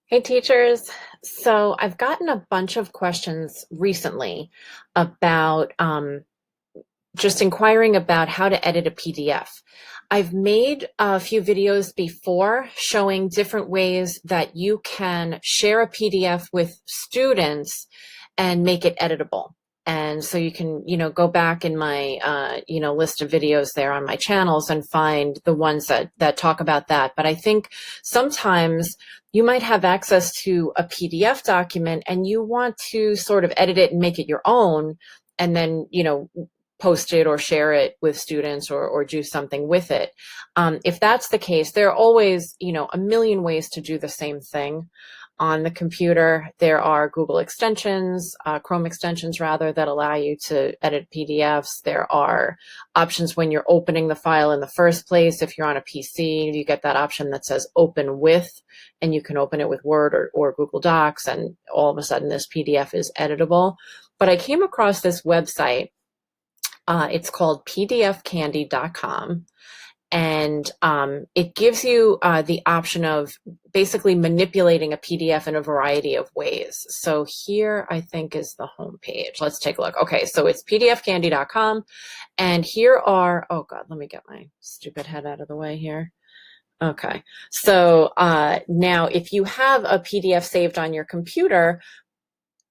Hey teachers. So I've gotten a bunch of questions recently about just inquiring about how to edit a PDF. I've made a few videos before showing different ways that you can share a PDF with students and make it editable. And so you can, go back in my, list of videos there on my channels and find the ones that talk about that. But I think sometimes you might have access to a PDF document and you want to sort of edit it and make it your own and then, post it or share it with students or do something with it. If that's the case, there are always, a million ways to do the same thing on the computer. There are Google extensions, Chrome extensions rather, that allow you to edit PDFs. There are options when you're opening the file in the first place. If you're on a PC, you get that option that says open with, and you can open it with Word or Google Docs, and all of a sudden this PDF is editable. But I came across this website. It's called pdfcandy.com, and it gives you the option of basically manipulating a PDF in a variety of ways. So here I think is the home page. Let's take a look. Okay, so it's pdfcandy.com, and here are, oh God, let me get my stupid head out of the way here. Okay, so now if you have a PDF saved on your computer,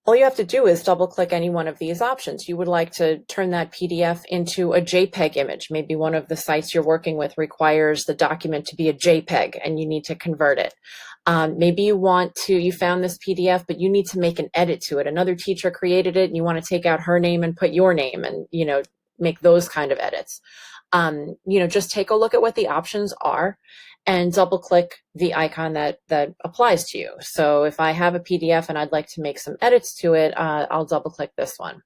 all you have to do is double click any one of these options. You would like to turn that PDF into a JPEG image. Maybe one of the sites you're working with requires the document to be a JPEG and you need to convert it. Maybe you found this PDF, but you need to make an edit to it. Another teacher created it and you want to take out her name and put your name and, make those kind of edits. Just take a look at what the options are and double click the icon that applies to you. So if I have a PDF and I'd like to make some edits to it, I'll double click this one.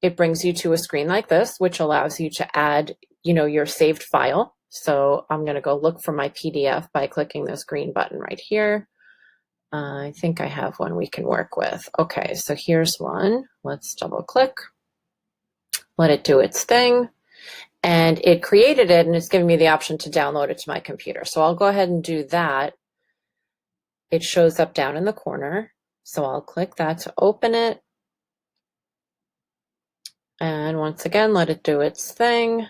It brings you to a screen like this, which allows you to add, your saved file. So I'm going to go look for my PDF by clicking this green button right here. I think I have one we can work with. Okay, so here's one. Let's double click. Let it do its thing. And it created it, and it's giving me the option to download it to my computer. So I'll go ahead and do that. It shows up down in the corner. So I'll click that to open it. And once again, let it do its thing.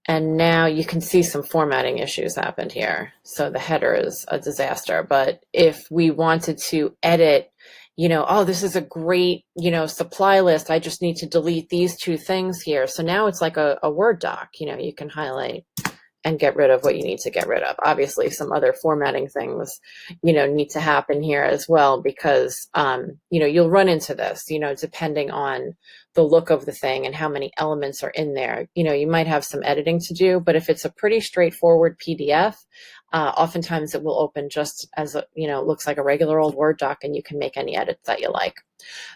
And now you can see some formatting issues happened here. So the header is a disaster. But if we wanted to edit, oh, this is a great, supply list. I just need to delete these two things here. So now it's like a Word doc. You can highlight and get rid of what you need to get rid of. Obviously, some other formatting things, need to happen here as well, because, you'll run into this, depending on the look of the thing and how many elements are in there. You might have some editing to do, but if it's a pretty straightforward PDF, oftentimes it will open just as, looks like a regular old Word doc, and you can make any edits that you like.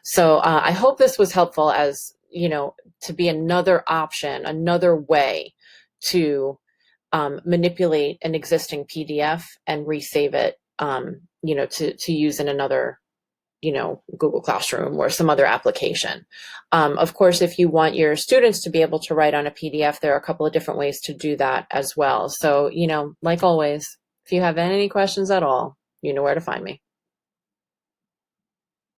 So I hope this was helpful as, to be another option, another way to manipulate an existing PDF and resave it, to use in another, Google Classroom or some other application. Of course, if you want your students to be able to write on a PDF, there are a couple of different ways to do that as well. So, like always, if you have any questions at all, you know where to find me.